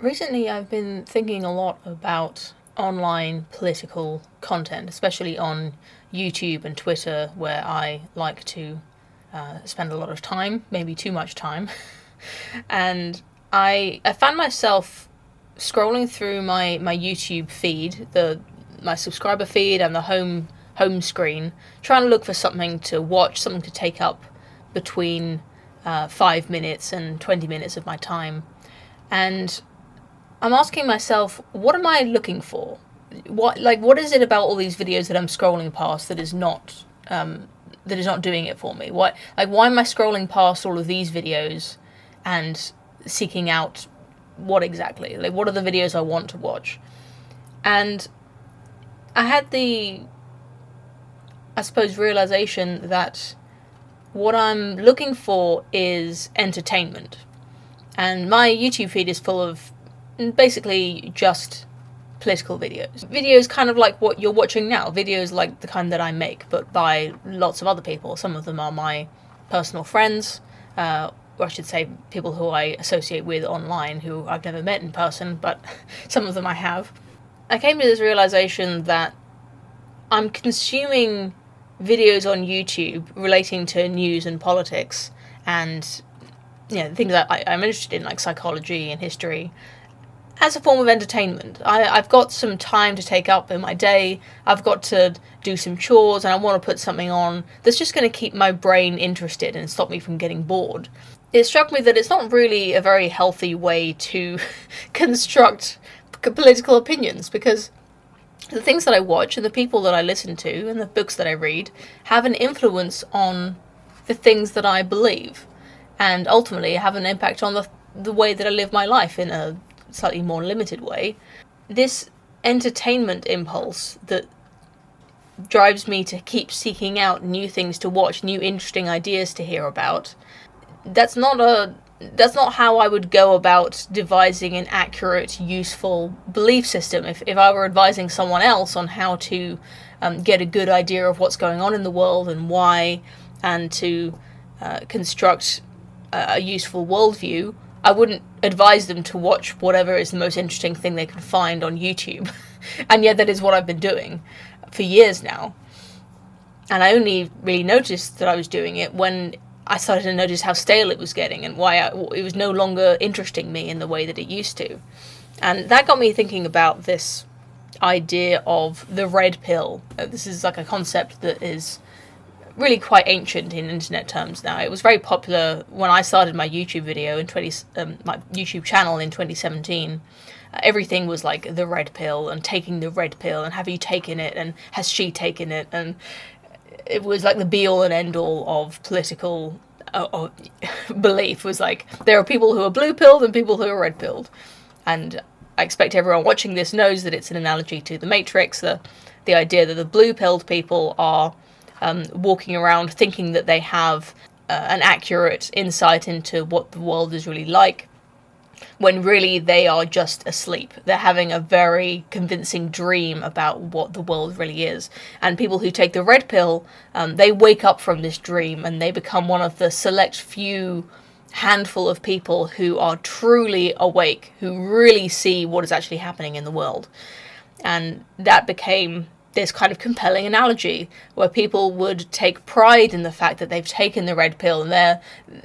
Recently, I've been thinking a lot about online political content, especially on YouTube and Twitter, where I like to spend a lot of time, maybe too much time. And I found myself scrolling through my YouTube feed, the my subscriber feed and the home screen, trying to look for something to watch, something to take up between 5 minutes and 20 minutes of my time. And I'm asking myself, what am I looking for? What is it about all these videos that I'm scrolling past that is not doing it for me? Why am I scrolling past all of these videos and seeking out what exactly? Like, what are the videos I want to watch? And I had I suppose, realization that what I'm looking for is entertainment. And my YouTube feed is full of basically just political videos. Videos kind of like what you're watching now. Videos like the kind that I make, but by lots of other people. Some of them are my personal friends, or I should say people who I associate with online who I've never met in person, but some of them I have. I came to this realization that I'm consuming videos on YouTube relating to news and politics and things that I'm interested in, like psychology and history, as a form of entertainment. I've got some time to take up in my day, I've got to do some chores, and I want to put something on that's just going to keep my brain interested and stop me from getting bored. It struck me that it's not really a very healthy way to construct political opinions, because the things that I watch and the people that I listen to and the books that I read have an influence on the things that I believe, and ultimately have an impact on the way that I live my life in a slightly more limited way. This entertainment impulse that drives me to keep seeking out new things to watch, new interesting ideas to hear about, that's not how I would go about devising an accurate, useful belief system. If I were advising someone else on how to get a good idea of what's going on in the world and why, and to construct a useful worldview, I wouldn't advise them to watch whatever is the most interesting thing they can find on YouTube. And yet that is what I've been doing for years now. And I only really noticed that I was doing it when I started to notice how stale it was getting and why it was no longer interesting me in the way that it used to. And that got me thinking about this idea of the red pill. This is like a concept that is really quite ancient in internet terms now. It was very popular when I started my YouTube my YouTube channel in 2017. Everything was like the red pill and taking the red pill and have you taken it and has she taken it, and it was like the be all and end all of political belief. Was like, there are people who are blue pilled and people who are red pilled, and I expect everyone watching this knows that it's an analogy to the Matrix. The idea that the blue pilled people are walking around thinking that they have an accurate insight into what the world is really like, when really they are just asleep. They're having a very convincing dream about what the world really is. And people who take the red pill, they wake up from this dream and they become one of the select few handful of people who are truly awake, who really see what is actually happening in the world. And that became this kind of compelling analogy where people would take pride in the fact that they've taken the red pill and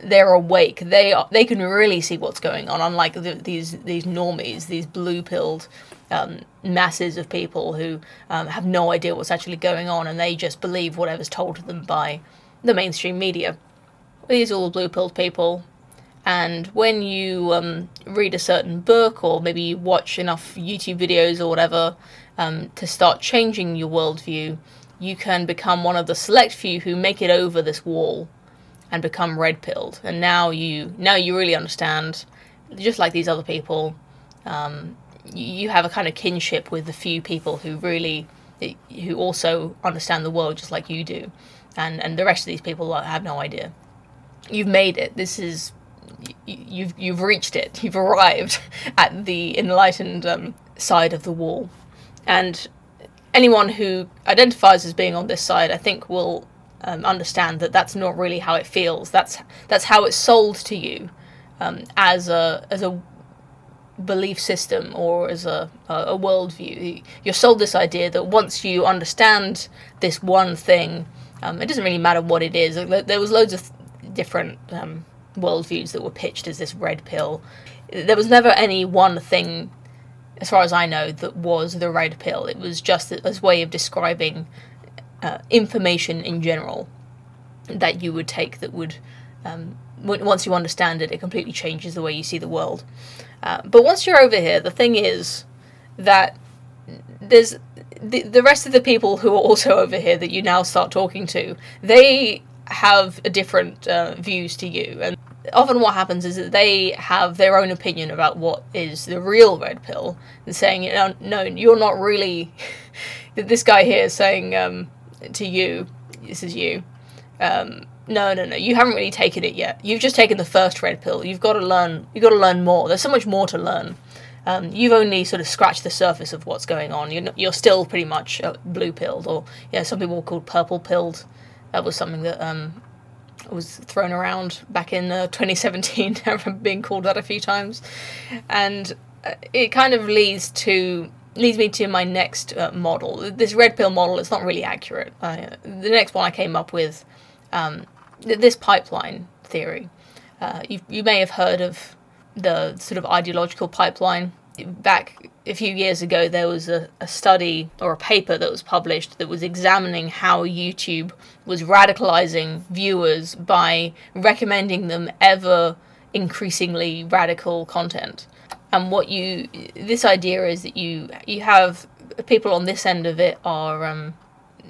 they're awake. They can really see what's going on, unlike these normies, these blue pilled masses of people who have no idea what's actually going on, and they just believe whatever's told to them by the mainstream media. These are all blue pilled people. And when you read a certain book, or maybe you watch enough YouTube videos or whatever to start changing your worldview, you can become one of the select few who make it over this wall and become red-pilled. And now you really understand, just like these other people, you have a kind of kinship with the few people who also understand the world just like you do. And the rest of these people have no idea. You've made it. You've reached it. You've arrived at the enlightened side of the wall. And anyone who identifies as being on this side, I think, will understand that that's not really how it feels. That's how it's sold to you, as a belief system or as a worldview. You're sold this idea that once you understand this one thing, it doesn't really matter what it is. There was loads of different worldviews that were pitched as this red pill. There was never any one thing, as far as I know, that was the red pill. It was just a way of describing information in general that you would take that would, once you understand it, it completely changes the way you see the world. But once you're over here, the thing is that there's the rest of the people who are also over here that you now start talking to, they have different views to you. And often what happens is that they have their own opinion about what is the real red pill, and saying, no, you're not really... This guy here is saying to you, this is you, no, you haven't really taken it yet. You've just taken the first red pill. You've got to learn more. There's so much more to learn. You've only sort of scratched the surface of what's going on. You're still pretty much blue-pilled, or some people called purple-pilled. That was something that was thrown around back in 2017. I remember being called that a few times. And it kind of leads me to my next model. This red pill model is not really accurate. The next one I came up with, this pipeline theory. You may have heard of the sort of ideological pipeline. Back a few years ago, there was a study or a paper that was published that was examining how YouTube was radicalizing viewers by recommending them ever increasingly radical content. And this idea is that you have people on this end of it are,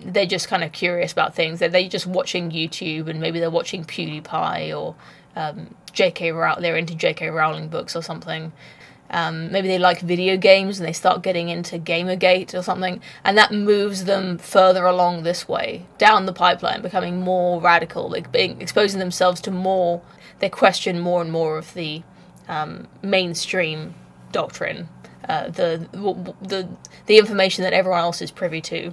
they're just kind of curious about things. They're just watching YouTube, and maybe they're watching PewDiePie, or they're into J.K. Rowling books or something. Maybe they like video games and they start getting into Gamergate or something, and that moves them further along this way, down the pipeline, becoming more radical, exposing themselves to more. They question more and more of the mainstream doctrine, the information that everyone else is privy to,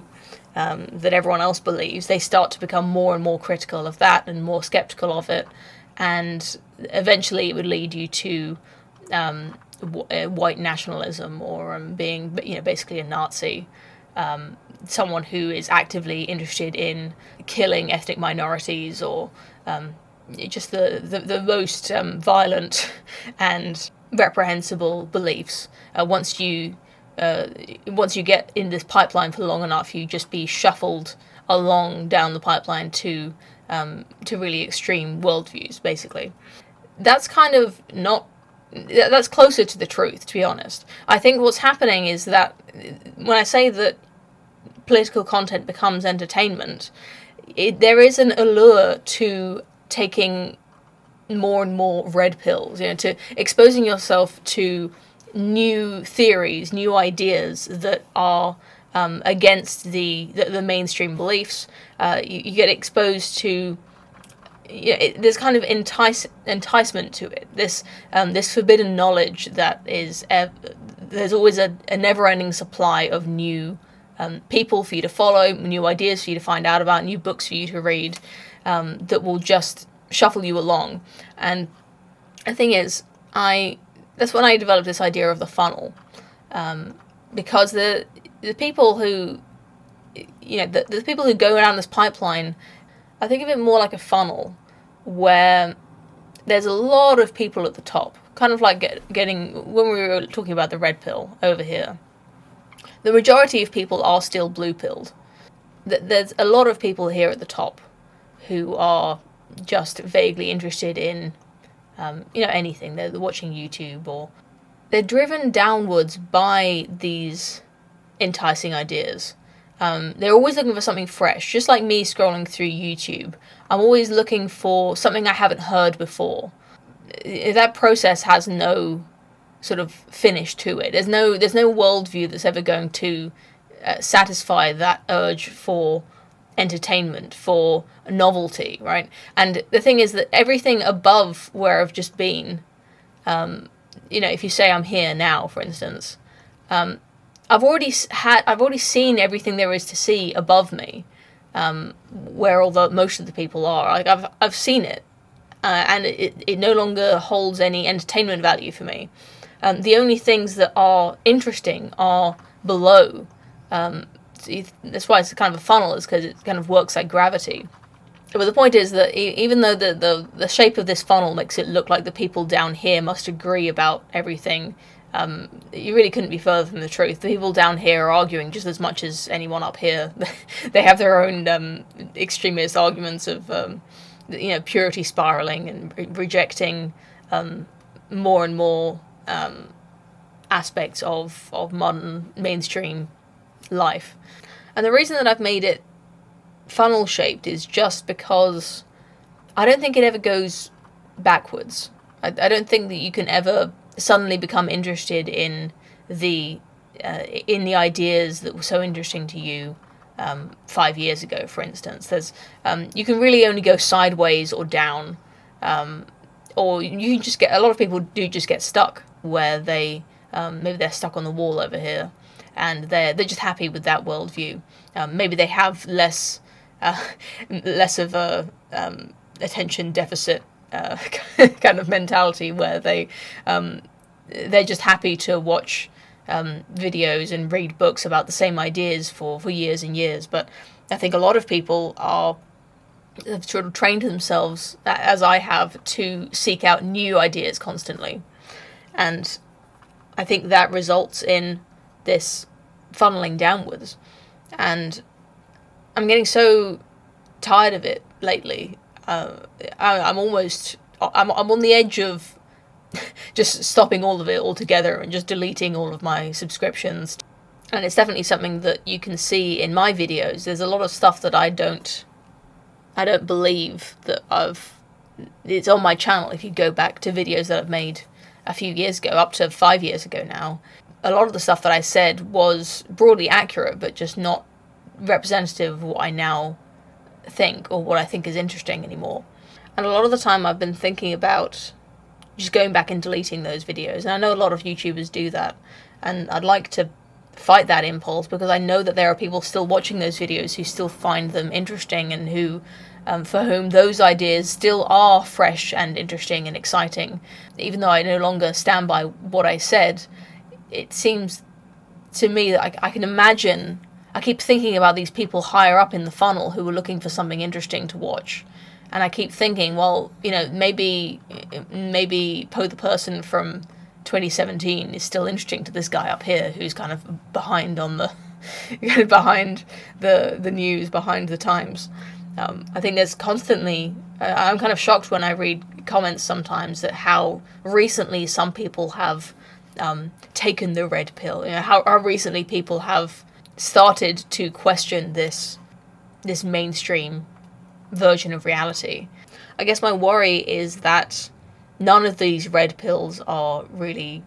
that everyone else believes. They start to become more and more critical of that and more skeptical of it, and eventually it would lead you to white nationalism, or being basically a Nazi, someone who is actively interested in killing ethnic minorities, or just the most violent and reprehensible beliefs. Once you get in this pipeline for long enough, you just be shuffled along down the pipeline to really extreme worldviews. Basically, that's kind of not. That's closer to the truth, to be honest. I think what's happening is that when I say that political content becomes entertainment, there is an allure to taking more and more red pills, to exposing yourself to new theories, new ideas that are against the mainstream beliefs. You get exposed to. There's kind of enticement to it. This forbidden knowledge that is there's always a never-ending supply of new people for you to follow, new ideas for you to find out about, new books for you to read, that will just shuffle you along. And the thing is, that's when I developed this idea of the funnel, because the people who the people who go down this pipeline. I think of it more like a funnel, where there's a lot of people at the top, kind of like getting, when we were talking about the red pill over here, the majority of people are still blue-pilled. There's a lot of people here at the top who are just vaguely interested in, anything. They're watching YouTube, or they're driven downwards by these enticing ideas. They're always looking for something fresh, just like me scrolling through YouTube. I'm always looking for something I haven't heard before. That process has no sort of finish to it. There's no worldview that's ever going to satisfy that urge for entertainment, for novelty, right? And the thing is that everything above where I've just been, if you say I'm here now, for instance, I've already seen everything there is to see above me, where most of the people are. Like I've seen it, and it no longer holds any entertainment value for me. The only things that are interesting are below. That's why it's kind of a funnel, is because it kind of works like gravity. But the point is that even though the shape of this funnel makes it look like the people down here must agree about everything, you really couldn't be further from the truth. The people down here are arguing just as much as anyone up here. They have their own extremist arguments of purity spiraling and rejecting more and more aspects of modern mainstream life. And the reason that I've made it funnel shaped is just because I don't think it ever goes backwards. I don't think that you can ever suddenly become interested in the ideas that were so interesting to you 5 years ago, for instance. You can really only go sideways or down, or you can just get. A lot of people do just get stuck where they maybe they're stuck on the wall over here, and they're just happy with that worldview. Maybe they have less of a attention deficit kind of mentality, where they're just happy to watch videos and read books about the same ideas for years and years. But I think a lot of people have sort of trained themselves, as I have, to seek out new ideas constantly. And I think that results in this funneling downwards. And I'm getting so tired of it lately. I'm on the edge of just stopping all of it altogether and just deleting all of my subscriptions. And it's definitely something that you can see in my videos. There's a lot of stuff that I don't believe that it's on my channel. If you go back to videos that I've made a few years ago, up to 5 years ago now, a lot of the stuff that I said was broadly accurate, but just not representative of what I now think, or what I think is interesting anymore. And a lot of the time I've been thinking about just going back and deleting those videos. And I know a lot of YouTubers do that, and I'd like to fight that impulse, because I know that there are people still watching those videos who still find them interesting, and who for whom those ideas still are fresh and interesting and exciting. Even though I no longer stand by what I said, it seems to me that I can imagine. I keep thinking about these people higher up in the funnel who were looking for something interesting to watch. And I keep thinking, well, maybe Poe the person from 2017 is still interesting to this guy up here who's kind of behind on the behind the news, behind the times. I think there's constantly. I'm kind of shocked when I read comments sometimes at how recently some people have taken the red pill. How recently people have started to question this mainstream version of reality. I guess my worry is that none of these red pills are really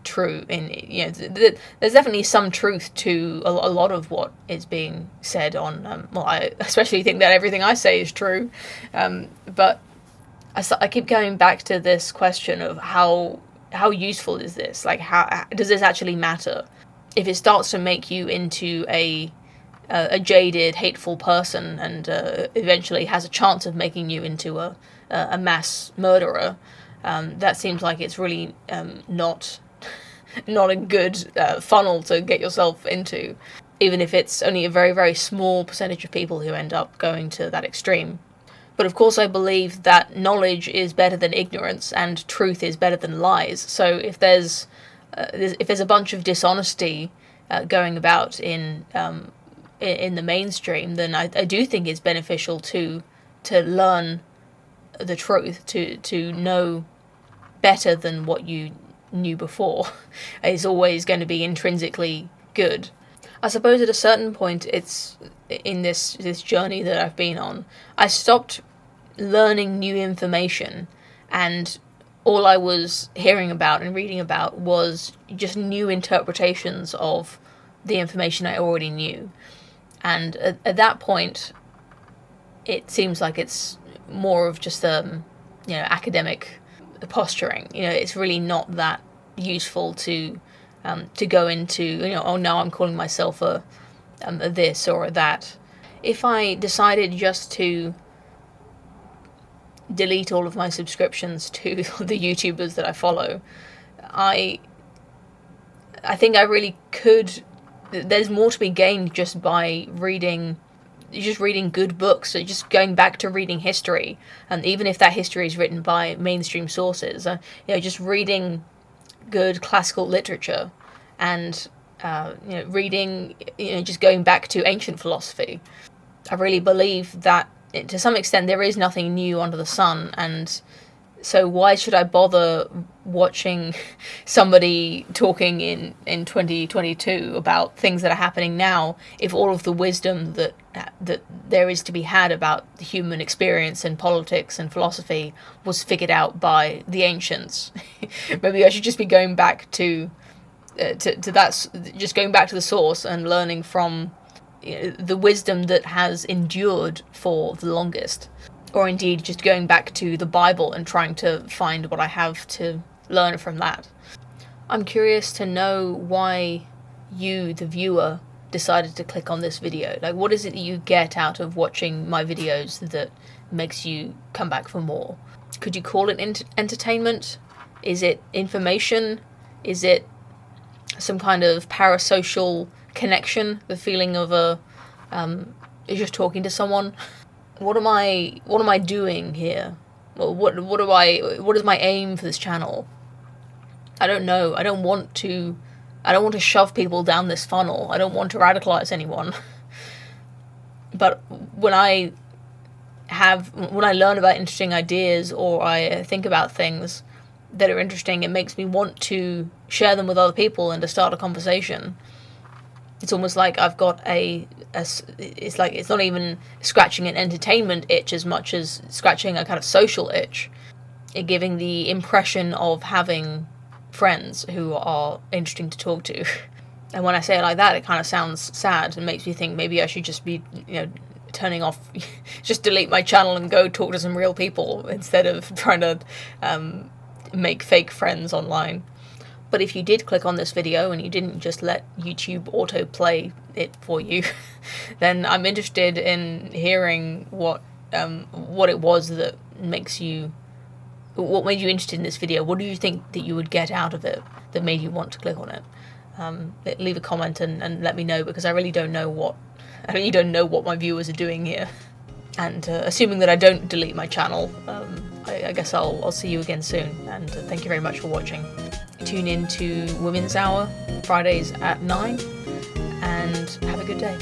true. There's definitely some truth to a lot of what is being said on. I especially think that everything I say is true, but I keep going back to this question of how useful is this? Like, how does this actually matter? If it starts to make you into a jaded, hateful person, and eventually has a chance of making you into a mass murderer, that seems like it's really not a good funnel to get yourself into, even if it's only a very, very small percentage of people who end up going to that extreme. But of course I believe that knowledge is better than ignorance, and truth is better than lies. So if there's a bunch of dishonesty going about in the mainstream, then I do think it's beneficial to learn the truth, to know better than what you knew before. Is always going to be intrinsically good. I suppose at a certain point, it's in this journey that I've been on, I stopped learning new information, and all I was hearing about and reading about was just new interpretations of the information I already knew. And at that point, it seems like it's more of just academic posturing. It's really not that useful to go into. Oh, now I'm calling myself a this or a that. If I decided just to delete all of my subscriptions to the YouTubers that I follow, I think I really could. There's more to be gained just by reading good books, so just going back to reading history, and even if that history is written by mainstream sources, just reading good classical literature, and reading, just going back to ancient philosophy. I really believe that to some extent there is nothing new under the sun, and so why should I bother watching somebody talking in 2022 about things that are happening now if all of the wisdom that there is to be had about the human experience and politics and philosophy was figured out by the ancients? Maybe I should just be going back to that, just going back to the source and learning from the wisdom that has endured for the longest. Or indeed just going back to the Bible and trying to find what I have to learn from that. I'm curious to know why you, the viewer, decided to click on this video. Like, what is it that you get out of watching my videos that makes you come back for more? Could you call it entertainment? Is it information? Is it some kind of parasocial connection? The feeling of you're just talking to someone? What am I doing here? Well, what is my aim for this channel? I don't know. I don't want to shove people down this funnel. I don't want to radicalize anyone. But when I learn about interesting ideas, or I think about things that are interesting, it makes me want to share them with other people and to start a conversation. It's almost like I've got it's like it's not even scratching an entertainment itch as much as scratching a kind of social itch. It giving the impression of having friends who are interesting to talk to. And when I say it like that, it kind of sounds sad and makes me think maybe I should just be, turning off, just delete my channel and go talk to some real people instead of trying to make fake friends online. But if you did click on this video and you didn't just let YouTube autoplay it for you, then I'm interested in hearing what it was that what made you interested in this video. What do you think that you would get out of it that made you want to click on it? Leave a comment and let me know, because I really don't know what my viewers are doing here. And assuming that I don't delete my channel, I guess I'll see you again soon. And thank you very much for watching. Tune in to Women's Hour, Fridays at 9, and have a good day.